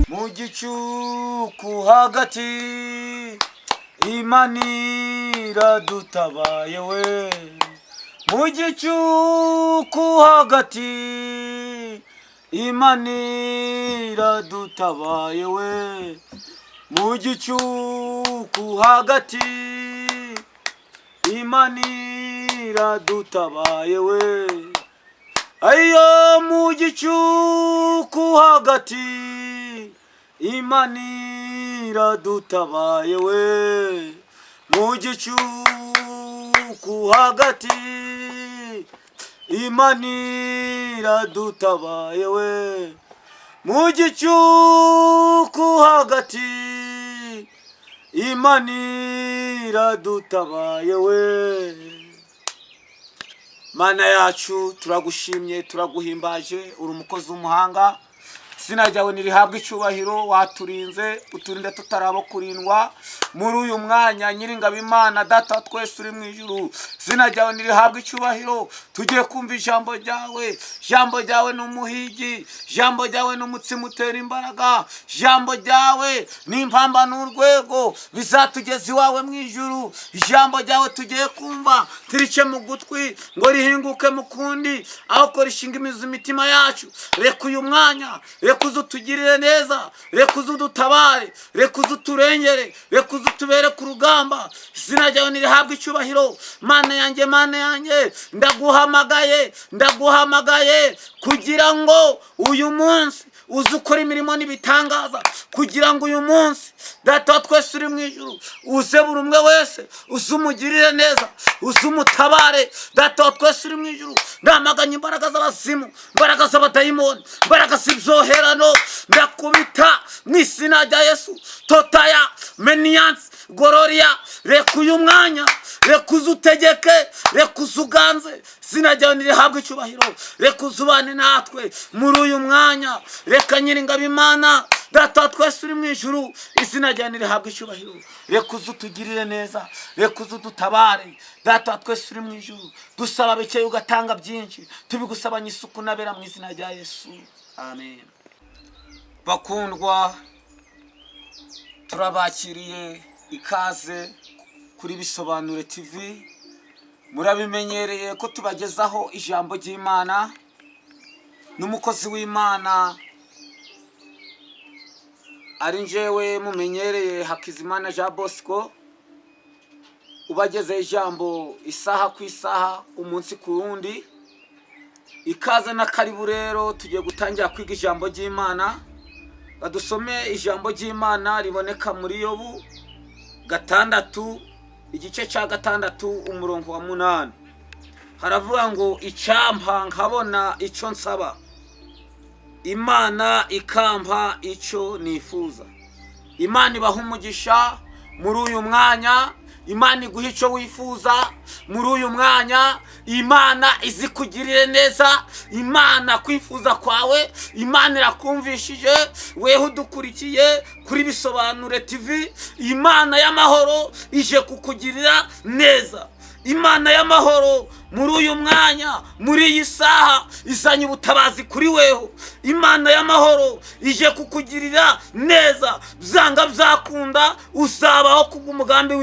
mu gicuku hagati Imana iradutabaye we mu gicuku hagati Imana iradutabaye we mu gicuku hagati Imana iradutabaye we ayo mu gicuku hagati Imana iradutabaye we mu gicuku hagati Imana iradutabaye we mu gicuku hagati Imana iradutabaye we. Mana yacu turagushimye turaguhimbaje uri umukozi w'umuhanga izina ryawe nirihabwa icyubahiro waturinze uturinde tutarabo kurindwa muri uyu mwanya nyiringabo Imana data twese uri mu ijuru izina ryawe nirihabwa icyubahiro tugiye kumva ijambo ryawe n'umuhigi ijambo ryawe n'umutsima utera imbaraga ijambo ryawe n'impamba n'urwego bizatugeza iwawe mu ijuru ijambo ryawe tugiye kumva tirice mu gutwi ngo rihinguke mu kundi aho ko rishinga imizi imitima yacu reka uyu mwanya reka uzutugirire neza reka uzudutabare reka uzuturengere reka uzutubere ku rugamba izina ryawe nirihabwa icyubahiro Mana yanjye ndaguhamagaye kugira ngo uyu munsi uzukora imirimo n'ibitangaza kugira ngo uyu munsi data twese uri mu ijuru uze buri umwe wese uzumugirire neza uzumutabare data twese uri mu ijuru ndamaganya imbaraga z'abazimu imbaraga z'abadayimoni imbaraga z'ibyoherano ndakubita mu izina rya Yesu totaya meniyansi gororia reka uyu mwanya reka uzutegeke reka uzuganze izina ryawe nirihabwa icyubahiro reka uzubane natwe muri uyu mwanya reka nyiringabo Imana data twese uri mu ijuru izina ryawe nirihabwa icyubahiro reka uzutugirire neza reka uzudutabare data twese uri mu ijuru dusaba bike ugatanga byinshi tubigusabanye isuku nabera mu izina rya Yesu amen. Bakundwa turabakiriye ikaze kuri Bisobanure TV murabimenyereye ko tubagezaho ijambo ry'Imana n'umukozi w'Imana ari njewe mumenyereye Hakizimana Jean Bosco ubageze ijambo isaha ku isaha umunsi ku wundi ikaze na karibu rero tugiye gutangira kwiga ijambo ry'Imana badusome ijambo ry'Imana riboneka muri Yobu 6 igice cya 6 umurongo wa 8 haravuga ngo icyampa nkabona icyo nsaba Imana ikampa icyo nifuza. Imana ibaha umugisha muri uyu mwanya Imana iguha icyo wifuza muri uyu mwanya Imana izikugirire neza Imana kwifuza kwawe Imana irakumvishije weho udukurikiye kuri Bisobanure TV Imana y'amahoro ije kukugirira neza Imana y'amahoro muri uyu mwanya muri iyi saha izanye ubutabazi kuri weho Imana y'amahoro ije kukugirira neza byanga byakunda usabaho kubw'umugambi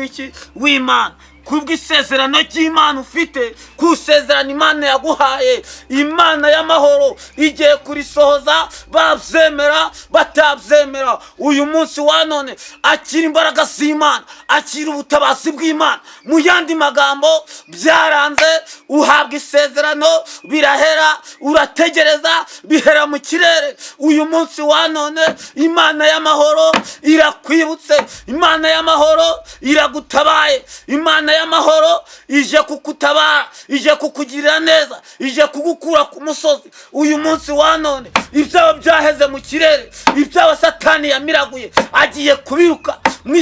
w'Imana kubw'isezerano ry'Imana ufite kusezerana Imana yaguhaye Imana y'amahoro igiye kurisohoza babyemera batabyemera uyu munsi wa none akira imbaraga z'Imana akira ubutabazi bw'Imana mu yandi magambo byaranze uhabwa isezerano birahera urategereza bihera mu kirere uyu munsi wa none Imana y'amahoro irakwibutse Imana y'amahoro iragutabaye Imana y'amahoro ije kukutabara ije kukugirira neza ije kugukura ku musozi uyu munsi wa none ibyawe byaheze mu kirere ibyawe Satani yamiraguye agiye kubiruka mu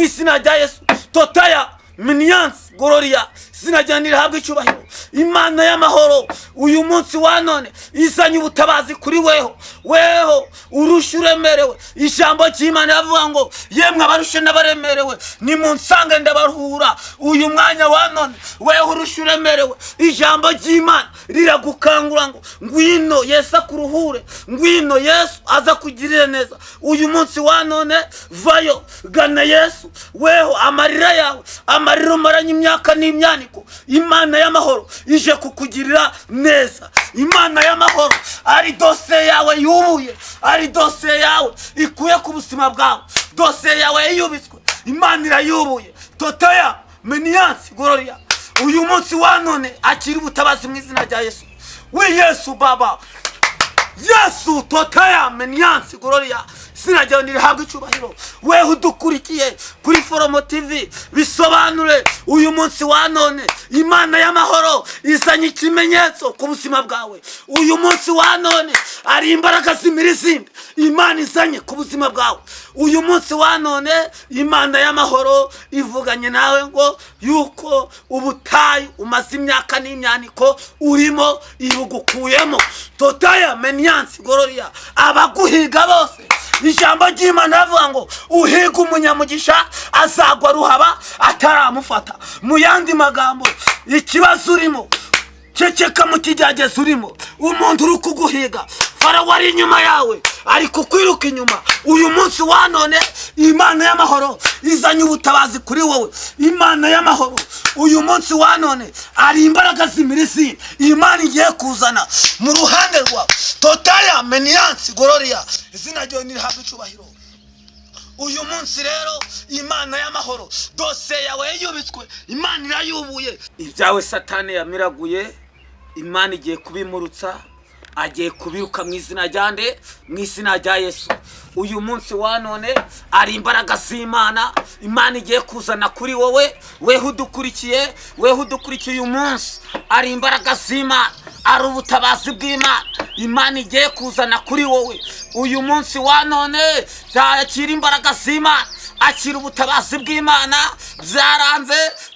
izina rya Yesu totaya miniyansi Gloria, izina ryawe nirihabwe icyubahiro. Imana y'amahoro, uyu munsi wa none izanye ubutabazi kuri weho urusha uremerewe. Ijambo ry'Imana yavuga ngo yemwe abarusha n'abaremerewe nimunsange ndabaruhura. Uyu mwanya wa none weho urusha uremerewe, ijambo ry'Imana riragukangura ngo ngwino Yesu akuruhure, ngwino Yesu aza kugirira neza. Uyu munsi wa none vayo gana Yesu, weho amarira yawe, amarira umaranye imyaka n'imyaniko, Imana y'amahoro ije kukugirira neza. Imana y'amahoro ari dosiye yawe yubuye, ari dosiye yawe ikuye ku buzima bwawe, dosiye yawe yubitswe, Imana irayubuye. Totaya meniyansi Gloria, uyu munsi wa none akira ubutabazi mu izina rya Yesu. We Yesu Baba, Yesu Totaya meniyansi Gloria, izina ryawe nirihabwe icyubahiro. Weho udukurikiye kuri Foromo TV bisobanure uyu munsi wa none Imana y'amahoro izanye ikimenyetso ku buzima bwawe. Uyu munsi wa none ari imbaraga z'imirizimbi Imana izanye ku buzima bwawe. Uyu munsi wa none Imana y'amahoro ivuganye nawe ngo yuko ubutayu umaze imyaka n'imyaniko urimo ibugukuyemo. Totaya meniyansi Gloria, abaguhiga bose ijambo ry'Imana ravuga ngo uhiga umunyamugisha azagwa ruhaba ataramufata. Mu yandi magambo, ikibazo urimo ceceka mu kijyageze urimo, umuntu uri kuguhiga, Farawo ari inyuma yawe ari kukwiruka inyuma. Uyu munsi wa none Imana y'amahoro izanye ubutabazi kuri wowe. Imana y'amahoro uyu munsi wa none ari imbaraga z'imirisi Imana igiye kuzana mu ruhande rwawe. Totaya meniyansi Gloria, izina ryawe nirihabwe icyubahiro. Uyu munsi rero Imana y'amahoro dosiye yawe yubitswe, Imana irayubuye. Ibyawe Satani yamiraguye, Imana igiye kubimurutsa, agiye kubiruka mu izina ryande, mu izina rya Yesu. Uyu munsi wa none ari imbaraga z'Imana Imana igiye kuzana kuri wowe, weho udukurikiye uyu munsi. Ari imbaraga z'Imana, ari ubutabazi bw'Imana Imana igiye kuzana kuri wowe. Uyu munsi wa none yakira imbaraga z'Imana, akira ubutabazi bw'Imana.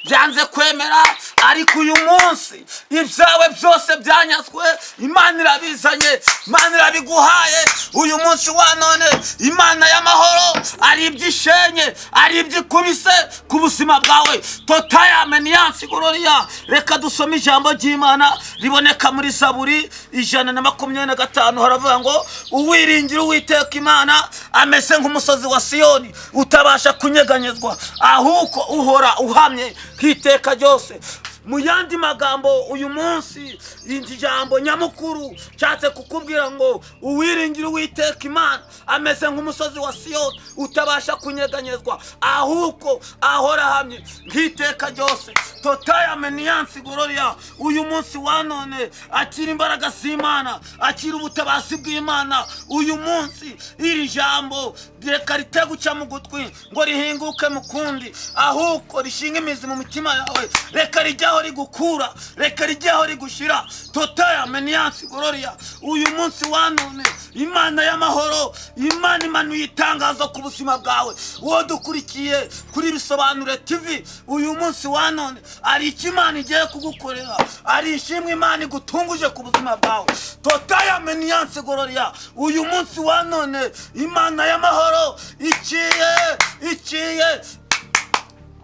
Byanze kwemera, ariko uyu munsi ibyawe byose byanyazwe, Imana irabizanye, Imana irabiguhaye. Uyu munsi wa none Imana y'amahoro ari ibyishenye, ari ibyikubise ku buzima bwawe. Totaya meniyansi Gloria, reka dusome ijambo ry'Imana riboneka muri Zaburi 125. Haravuga ngo uwiringira Uwiteka Imana ameze nk'umusozi wa Siyoni utabasha kunyeganyezwa, ahubwo uhora uhamye kiteka ryose. Mu yandi magambo, uyu munsi ijambo nyamukuru cyatse kukubwira ngo uwiringira Uwiteka Imana ameze nk'umusozi wa Siyoni utabasha kunyeganyezwa, ahubwo ahora hamye nk'iteka ryose. Totaya meniyansi Gloria, uyu munsi wa none akira imbaraga z'Imana, akira ubutabazi bw'Imana. Uyu munsi iri jambo reka riteguca mu gutwi ngo rihinguke mu kundi, ahubwo rishinga imizi mu mitima yawe. Reka rijyaho rigukura, reka rijyaho rigushira. Totaya meniyansi Gloria, uyu munsi wa none Imana y'amahoro, Imana imanuye itangazo ku buzima bwawe. Wowe dukurikiye kuri Bisobanure TV, uyu munsi wa none ari icyo Imana igiye kugukorera, ari ishimwe Imana igutunguje ku buzima bwawe. Totaya meniyansi Gloria, uyu munsi wa none Imana y'amahoro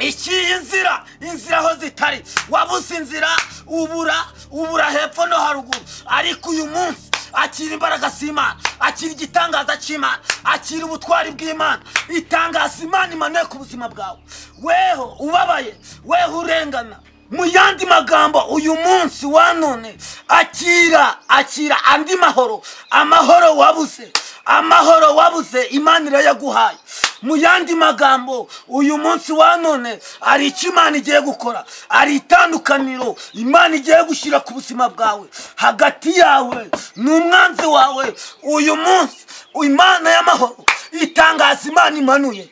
iciye inzira aho zitari. Wabuze inzira, ubura hepfo no haruguru, ariko uyu munsi akira imbaraga z'Imana, akira igitangaza cy'Imana, akira ubutwari bw'Imana. Itangaza Imana imanuye ku buzima bwawe. Weho ubabaye, weho urengana, mu yandi magambo uyu munsi wa none akira andi amahoro wabuze Imana irayaguhaye. Mu yandi magambo uyu munsi wa none ari icyo Imana igiye gukora, ari itandukaniro Imana igiye gushyira ku buzima bwawe hagati yawe n'umwanzi wawe. Uyu munsi Imana y'amahoro itangaza Imana imanuye.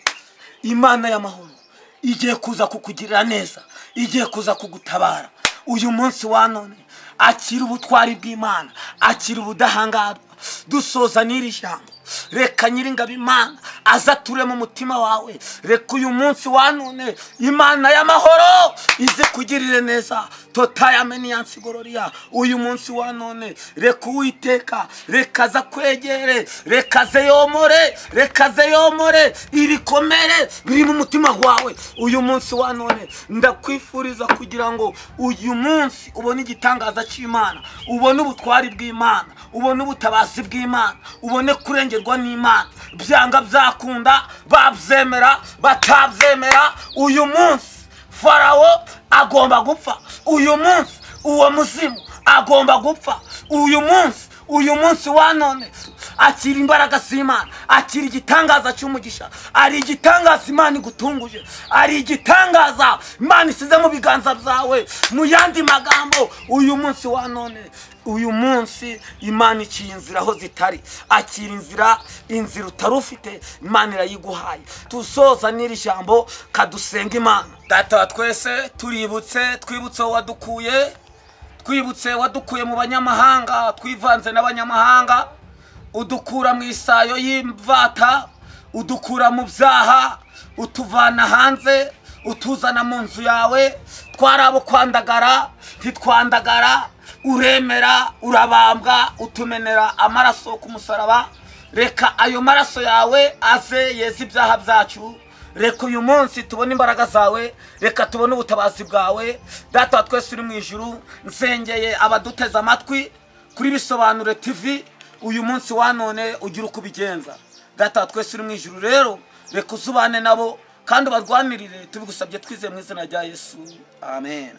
Imana y'amahoro igiye kuza kukugirira neza, igiye kuza kugutabara. Uyu munsi wa none akira ubutwari bw'Imana, akira ubudahangarwa. Dusoza n'iri jambo, reka Nyiringabo Imana azature mu mutima wawe. Reka uyu munsi wa none Imana y'amahoro ize kugirire neza totayameni yansigororiya. Uyu munsi wa none reka Uwiteka reka aza kwegere, reka aze yomore ibikomere biri mu mutima wawe. Uyu munsi wa none ndakwifuriza kugira ngo uyu munsi ubone igitangaza cy'Imana, ubone ubutwari bw'Imana, ubone ubutabazi bw'Imana, ubone kurengerwa n'Imana. Byanga byakunda, babyemera batabyemera, uyu munsi Farawo agomba gupfa. Uyu munsi uwo muzimu agomba gupfa. Uyu munsi wa none akira imbaraga z'Imana, akira igitangaza cy'umugisha. Ari igitangaza Imana igutunguje, ari igitangaza Imana isize mu biganza byawe. Mu yandi magambo, uyu munsi wa none, uyu munsi Imana iciye inzira aho zitari. Akira inzira utari ufite, Imana irayiguhaye. Tusoza n'iri jambo kadusenga Imana. Data wa twese, twibutse wadukuye mu banyamahanga, twivanze n'abanyamahanga, udukura mu isayo y'imvata, udukura mu byaha, utuvana hanze, utuzana mu nzu yawe. Twari abo kwandagara, ntitwandagara, uremera, urabambwa, utumenera amaraso ku musaraba. Reka ayo maraso yawe aze yeze ibyaha byacu. Reka uyu munsi tubone imbaraga zawe, reka tubone ubutabazi bwawe. Data wa twese uri mu ijuru, nsengeye abaduteze amatwi kuri Bisobanuro TV, uyu munsi wa none ugira uko ubigenza. Data wa twese uri mu ijuru rero, reka uzubane nabo kandi ubarwanirire, tubigusabye twizeye mu izina rya Yesu, amen.